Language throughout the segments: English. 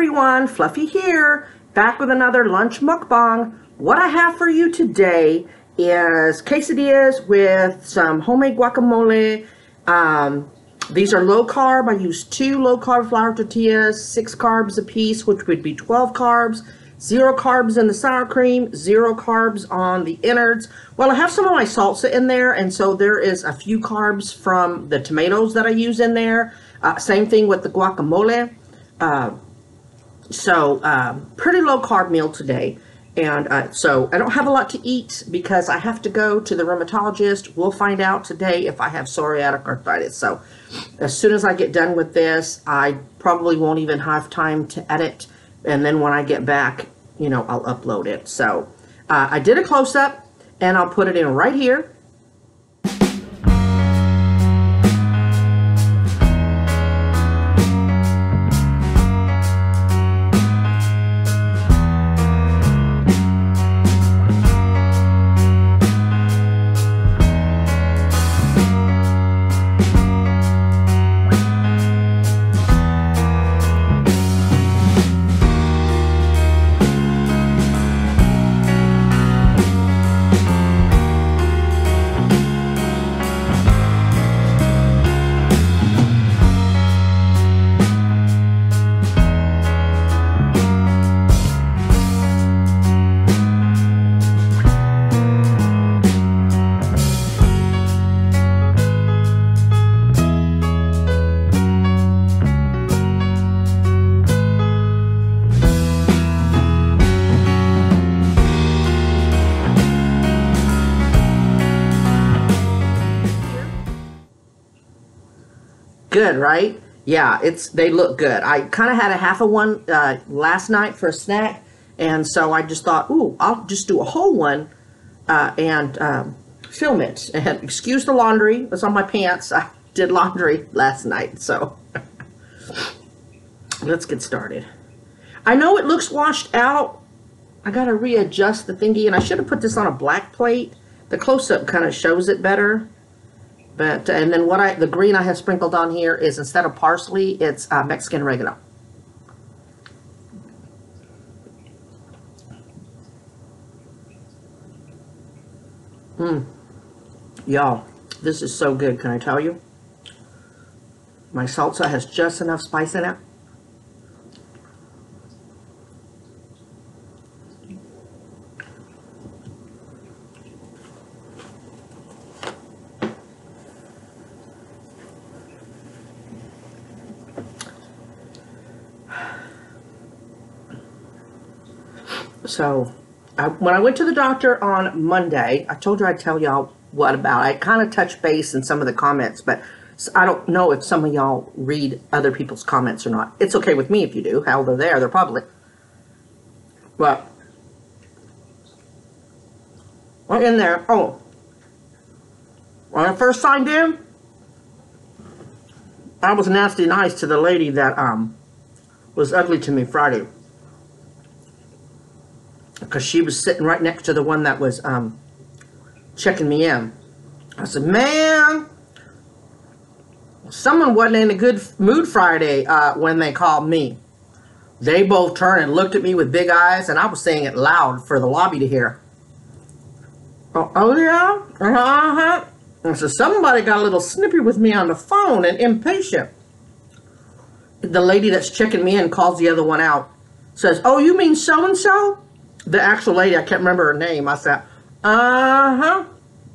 everyone, Fluffy here, back with another lunch mukbang. What I have for you today is quesadillas with some homemade guacamole. These are low carb. I use 2 low carb flour tortillas, 6 carbs a piece, which would be 12 carbs, 0 carbs in the sour cream, 0 carbs on the innards. Well, I have some of my salsa in there, and so there is a few carbs from the tomatoes that I use in there. Same thing with the guacamole. Pretty low carb meal today. And so I don't have a lot to eat because I have to go to the rheumatologist. We'll find out today if I have psoriatic arthritis. So as soon as I get done with this, I probably won't even have time to edit. And then when I get back, you know, I'll upload it. So I did a close-up, and I'll put it in right here. Good, right? Yeah, they look good. I kind of had a half of one last night for a snack, and so I just thought, ooh, I'll just do a whole one and film it. And excuse the laundry. It's on my pants. I did laundry last night, so let's get started. I know it looks washed out. I got to readjust the thingy, and I should have put this on a black plate. The close-up kind of shows it better. But, and then the green I have sprinkled on here is, instead of parsley, it's Mexican oregano. Y'all, this is so good, can I tell you? My salsa has just enough spice in it. So, when I went to the doctor on Monday, I told you I'd tell y'all what about. I kind of touched base in some of the comments, but I don't know if some of y'all read other people's comments or not. It's okay with me if you do. Hell, they're there. They're public. But, right in there. Oh, when I first signed in, I was nasty nice to the lady that was ugly to me Friday. Because she was sitting right next to the one that was checking me in. I said, man, someone wasn't in a good mood Friday when they called me. They both turned and looked at me with big eyes, and I was saying it loud for the lobby to hear. Oh yeah? Uh-huh. And so somebody got a little snippy with me on the phone and impatient. The lady that's checking me in calls the other one out. Says, oh, you mean so-and-so? The actual lady, I can't remember her name. I said, uh-huh.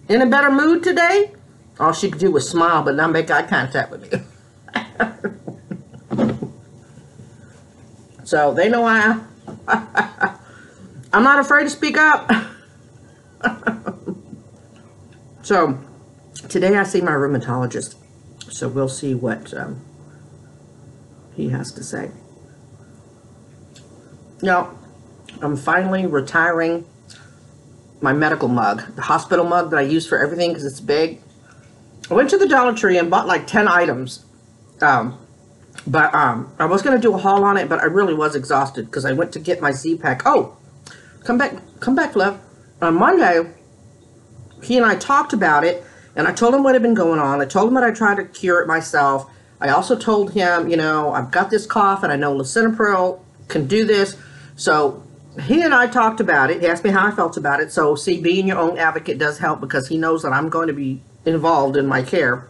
In a better mood today? All she could do was smile, but not make eye contact with me. So, they know I'm not afraid to speak up. So, today I see my rheumatologist. So, we'll see what he has to say. Now, I'm finally retiring my medical mug, the hospital mug that I use for everything because it's big. I went to the Dollar Tree and bought like 10 items. I was going to do a haul on it, but I really was exhausted because I went to get my Z-Pack. Oh, come back, Fluff. On Monday, he and I talked about it, and I told him what had been going on. I told him that I tried to cure it myself. I also told him, you know, I've got this cough, and I know lisinopril can do this. So he and I talked about it. He asked me how I felt about it. So see, being your own advocate does help because he knows that I'm going to be involved in my care.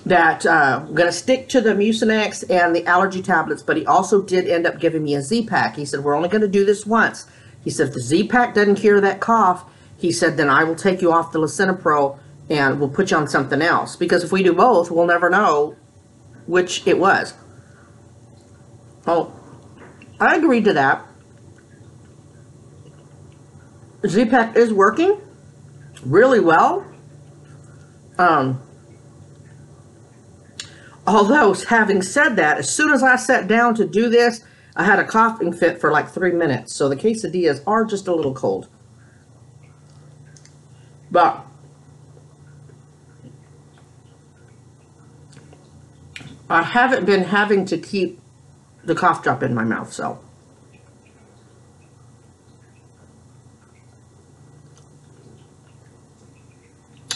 That I'm going to stick to the Mucinex and the allergy tablets, but he also did end up giving me a Z-Pack. He said, we're only going to do this once. He said, if the Z-Pack doesn't cure that cough, he said, then I will take you off the lisinopril and we'll put you on something else. Because if we do both, we'll never know which it was. Oh, I agreed to that. Z-Pack is working really well. Although, having said that, as soon as I sat down to do this, I had a coughing fit for like 3 minutes. So the quesadillas are just a little cold. But I haven't been having to keep the cough drop in my mouth, so.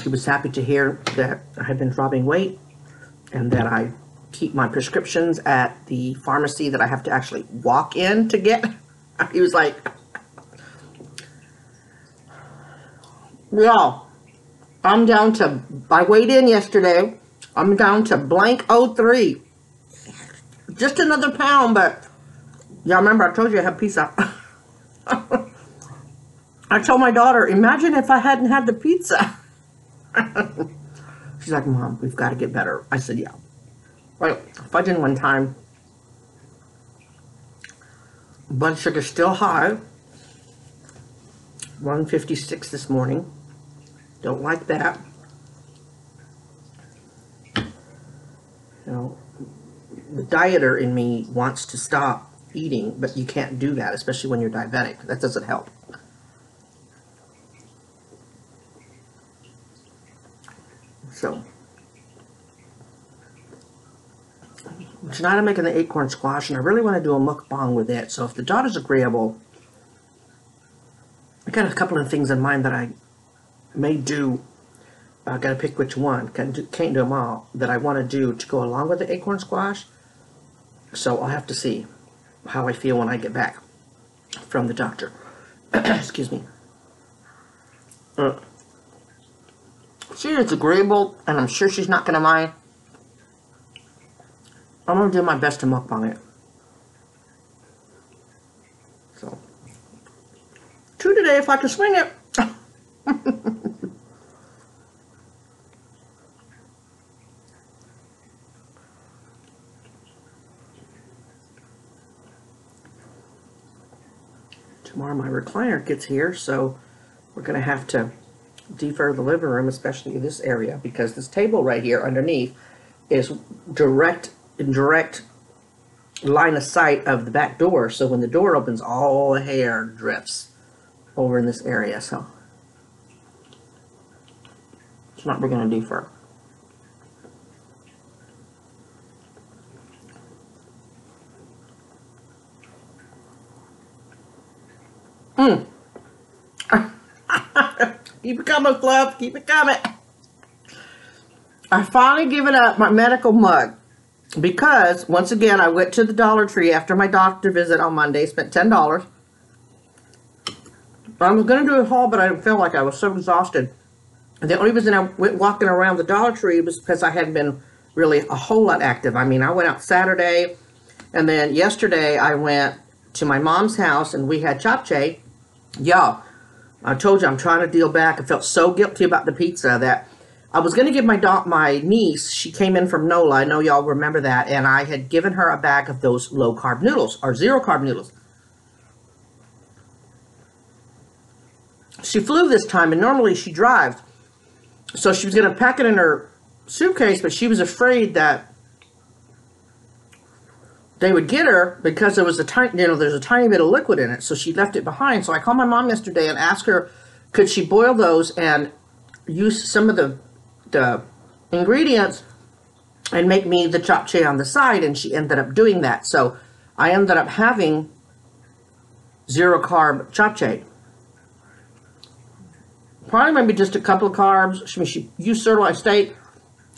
He was happy to hear that I had been dropping weight and that I keep my prescriptions at the pharmacy that I have to actually walk in to get. He was like, y'all, I'm down to, I weighed in yesterday, I'm down to blank 03. Just another pound, but y'all remember I told you I had pizza. I told my daughter, imagine if I hadn't had the pizza. She's like, Mom, we've got to get better. I said, yeah. Right, fudging one time. Blood sugar still high. 156 this morning. Don't like that. You know, the dieter in me wants to stop eating, but you can't do that, especially when you're diabetic. That doesn't help. So, tonight I'm making the acorn squash, and I really want to do a mukbang with it. So if the daughter's agreeable, I got a couple of things in mind that I may do. I got to pick which one. Can't do them all. That I want to do to go along with the acorn squash. So I'll have to see how I feel when I get back from the doctor. Excuse me. She is agreeable, and I'm sure she's not going to mind. I'm going to do my best to mukbang it. So, 2 today if I can swing it. Tomorrow my recliner gets here, so we're going to have to defer the living room, especially this area, because this table right here underneath is direct line of sight of the back door. So when the door opens, all the hair drifts over in this area. So that's what we're going to defer. Keep it coming, Fluff. Keep it coming. I finally given up my medical mug because, once again, I went to the Dollar Tree after my doctor visit on Monday, spent $10. I was going to do a haul, but I felt like I was so exhausted. And the only reason I went walking around the Dollar Tree was because I hadn't been really a whole lot active. I mean, I went out Saturday, and then yesterday I went to my mom's house, and we had japchae. Y'all, I told you I'm trying to deal back. I felt so guilty about the pizza that I was going to give my niece, she came in from NOLA, I know y'all remember that, and I had given her a bag of those low-carb noodles, or zero-carb noodles. She flew this time, and normally she drives, so she was going to pack it in her suitcase, but she was afraid that they would get her because there was a tiny, there's a tiny bit of liquid in it, so she left it behind. So I called my mom yesterday and asked her, could she boil those and use some of the ingredients and make me the japchae on the side, and she ended up doing that. So I ended up having zero-carb japchae. Probably maybe just a couple of carbs. She used sirloin steak.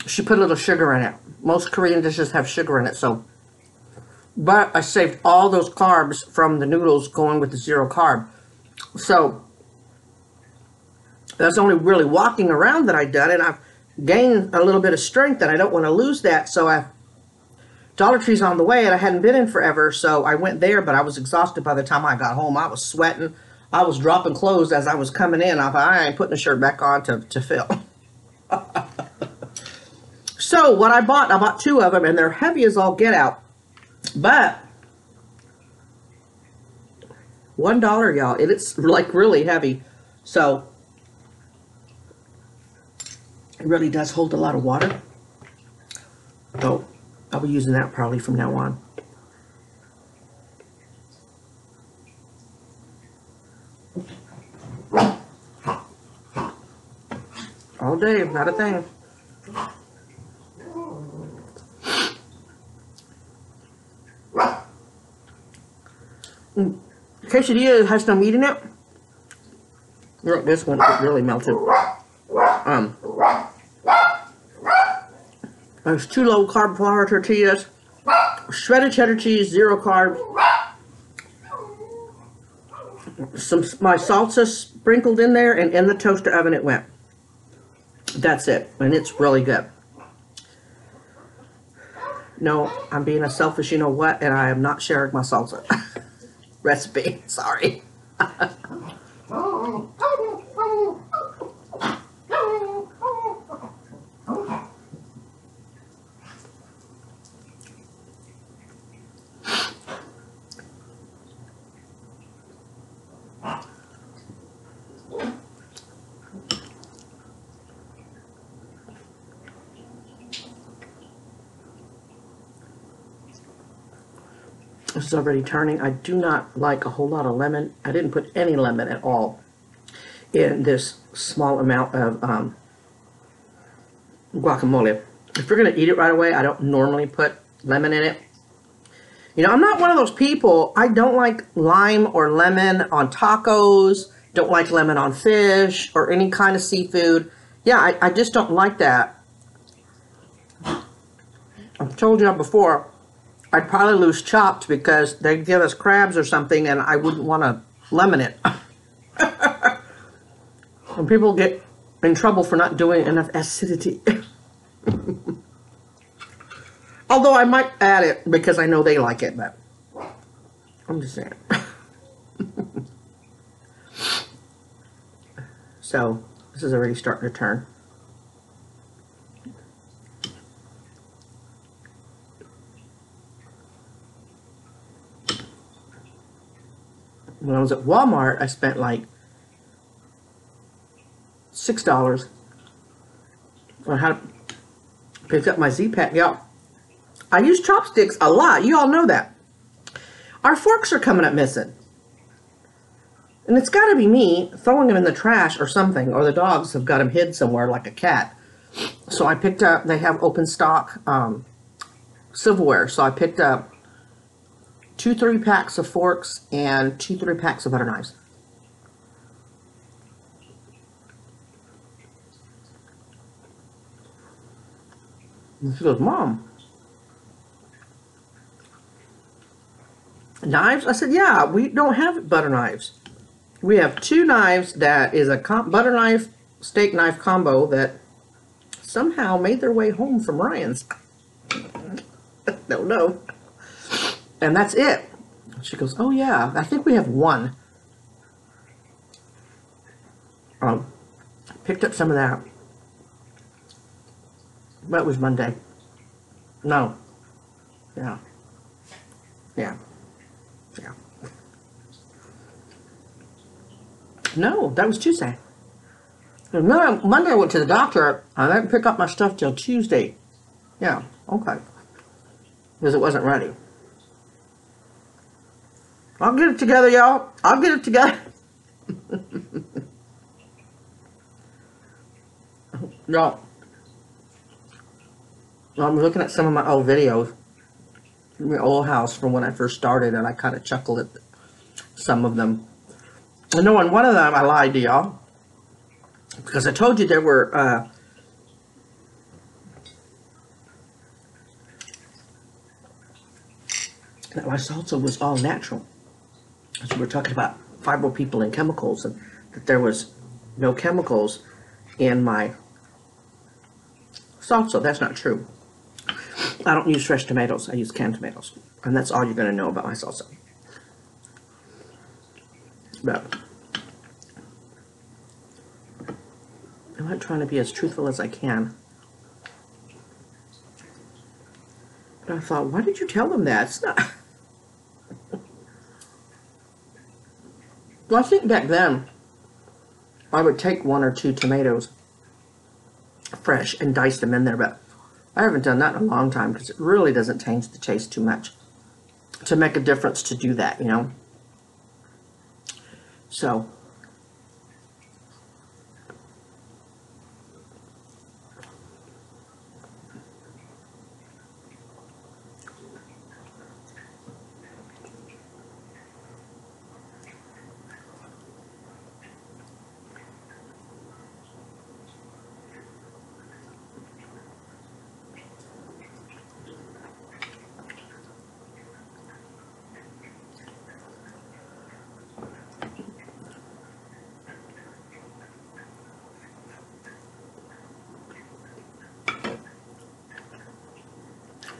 She put a little sugar in it. Most Korean dishes have sugar in it, so But I saved all those carbs from the noodles going with the 0 carb. So that's only really walking around that I've done, and I've gained a little bit of strength, and I don't want to lose that. So Dollar Tree's on the way, and I hadn't been in forever, so I went there, but I was exhausted by the time I got home. I was sweating. I was dropping clothes as I was coming in. I thought, I ain't putting the shirt back on to fill. So what I bought 2 of them, and they're heavy as all get out. But $1, y'all. It's like really heavy. So it really does hold a lot of water. So I'll be using that probably from now on. All day, not a thing. Quesadilla has no meat in it. Look, this one really melted. There's 2 low carb flour tortillas, shredded cheddar cheese, 0 carb, my salsa sprinkled in there, and in the toaster oven it went. That's it, and it's really good. No, I'm being a selfish you know what, and I am not sharing my salsa recipe. Sorry. This is already turning. I do not like a whole lot of lemon. I didn't put any lemon at all in this small amount of guacamole. If you're going to eat it right away, I don't normally put lemon in it. You know, I'm not one of those people. I don't like lime or lemon on tacos. Don't like lemon on fish or any kind of seafood. Yeah, I just don't like that. I've told you before, I'd probably lose Chopped because they'd give us crabs or something and I wouldn't want to lemon it. And people get in trouble for not doing enough acidity. Although I might add it because I know they like it, but I'm just saying. So, this is already starting to turn. When I was at Walmart, I spent like $6 on how to pick up my Z-Pack. Y'all, I use chopsticks a lot. You all know that. Our forks are coming up missing. And it's got to be me throwing them in the trash or something, or the dogs have got them hid somewhere like a cat. So I picked up, they have open stock silverware. So I picked up 2 3-packs of forks and 2 3-packs of butter knives. And she goes, Mom, knives? I said, yeah, we don't have butter knives. We have 2 knives that is a butter knife, steak knife combo that somehow made their way home from Ryan's. Don't know. And that's it. She goes, oh yeah, I think we have 1. Picked up some of that. That was Monday. No. Yeah. Yeah. Yeah. No, that was Tuesday. No, Monday I went to the doctor. I didn't pick up my stuff till Tuesday. Yeah, okay. Because it wasn't ready. I'll get it together, y'all. I'll get it together. Y'all, I'm looking at some of my old videos from my old house from when I first started, and I kind of chuckled at some of them. I know on one of them I lied to y'all because I told you there were that my salsa was all natural. So we're talking about fiber people and chemicals, and that there was no chemicals in my salsa. That's not true. I don't use fresh tomatoes. I use canned tomatoes. And that's all you're going to know about my salsa. But I'm not trying to be as truthful as I can. But I thought, why did you tell them that? It's not... Well, I think back then, I would take 1 or 2 tomatoes fresh and dice them in there, but I haven't done that in a long time because it really doesn't change the taste too much to make a difference to do that, you know? So,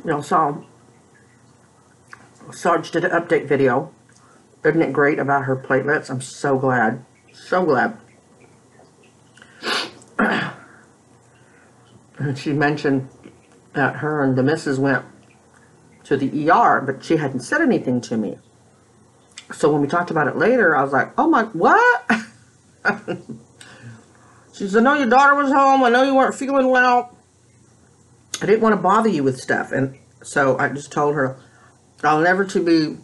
you know, so Sarge did an update video. Isn't it great about her platelets? I'm so glad. So glad. And she mentioned that her and the missus went to the ER, but she hadn't said anything to me. So when we talked about it later, I was like, oh my, what? She said, I know your daughter was home. I know you weren't feeling well. I didn't want to bother you with stuff. And so I just told her, I'll never be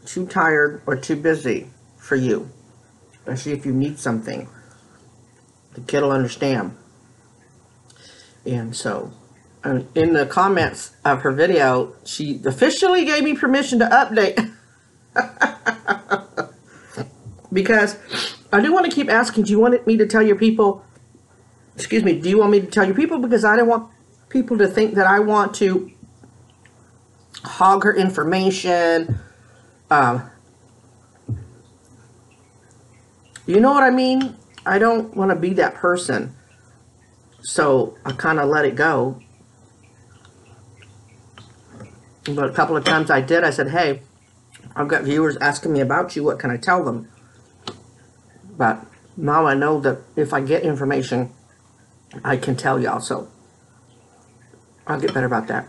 too tired or too busy for you. Especially if you need something. The kid will understand. And so, in the comments of her video, she officially gave me permission to update. Because I do want to keep asking, do you want me to tell your people, excuse me, do you want me to tell your people? Because I don't want people to think that I want to hog her information. You know what I mean? I don't want to be that person. So I kind of let it go. But a couple of times I did. I said, hey, I've got viewers asking me about you. What can I tell them? But now I know that if I get information, I can tell y'all. So I'll get better about that.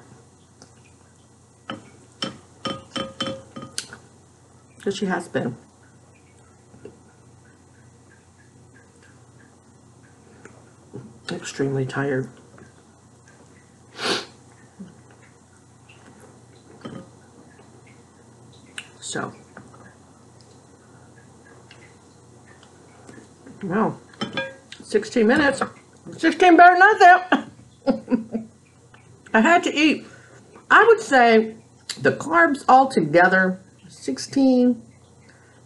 Because she has been. Extremely tired. So. Well, 16 minutes. 16 better than that. I had to eat. I would say the carbs altogether, 16,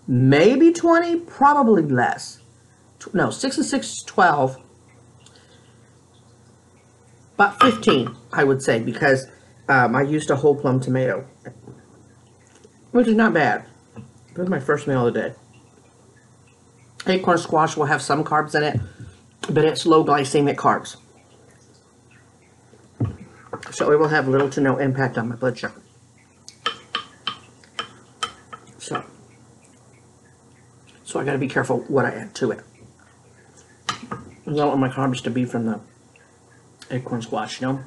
maybe 20, probably less. No, 6 and 6 is 12. About 15, I would say, because I used a whole plum tomato, which is not bad. This is my first meal of the day. Acorn squash will have some carbs in it, but it's low glycemic carbs. So it will have little to no impact on my blood sugar. So I got to be careful what I add to it. I don't want my carbs to be from the acorn squash, you know?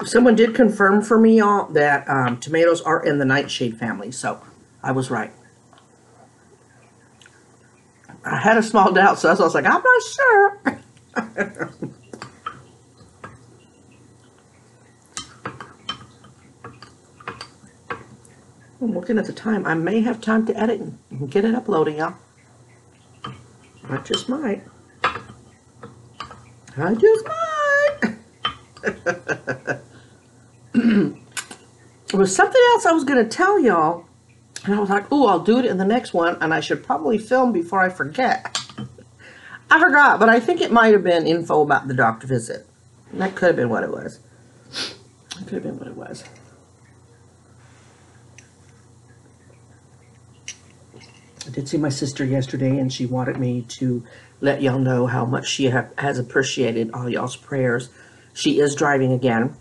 Someone did confirm for me all that tomatoes are in the nightshade family, so I was right. I had a small doubt, so I was like, I'm not sure. I'm looking at the time. I may have time to edit and get it uploading, y'all. I just might. I just might. There was something else I was going to tell y'all. And I was like, ooh, I'll do it in the next one. And I should probably film before I forget. I forgot, but I think it might have been info about the doctor visit. That could have been what it was. That could have been what it was. I did see my sister yesterday, and she wanted me to let y'all know how much she has appreciated all y'all's prayers. She is driving again.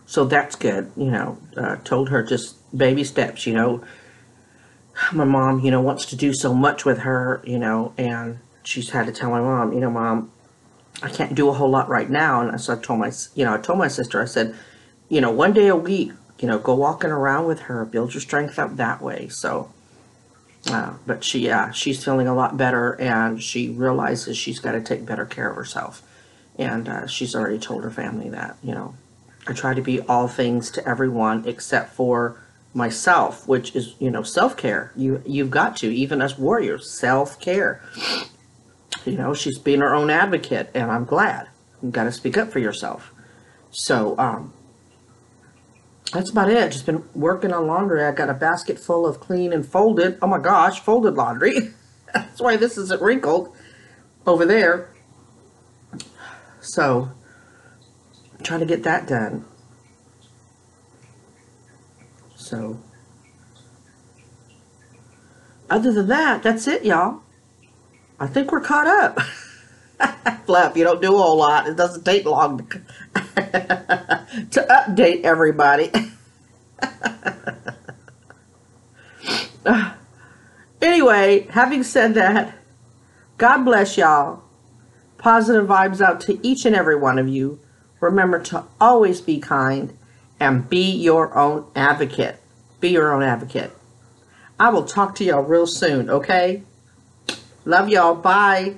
So that's good, you know. Told her just baby steps, you know. My mom, you know, wants to do so much with her, you know, and she's had to tell my mom, you know, Mom, I can't do a whole lot right now. And so I told my sister, I said, you know, one day a week, you know, go walking around with her, build your strength up that way. So, but she's feeling a lot better, and she realizes she's got to take better care of herself. And she's already told her family that, you know, I try to be all things to everyone except for myself, which is, you know, self-care. You've got to, even as warriors, self-care. You know, she's being her own advocate, and I'm glad. You've got to speak up for yourself. So, that's about it. Just been working on laundry. I got a basket full of clean and folded, oh my gosh, folded laundry. That's why this isn't wrinkled over there. So, I'm trying to get that done. So, other than that, that's it, y'all. I think we're caught up. Flap, you don't do a whole lot. It doesn't take long to update everybody. Anyway, having said that, God bless y'all. Positive vibes out to each and every one of you. Remember to always be kind and be your own advocate. Be your own advocate. I will talk to y'all real soon, okay? Love y'all. Bye.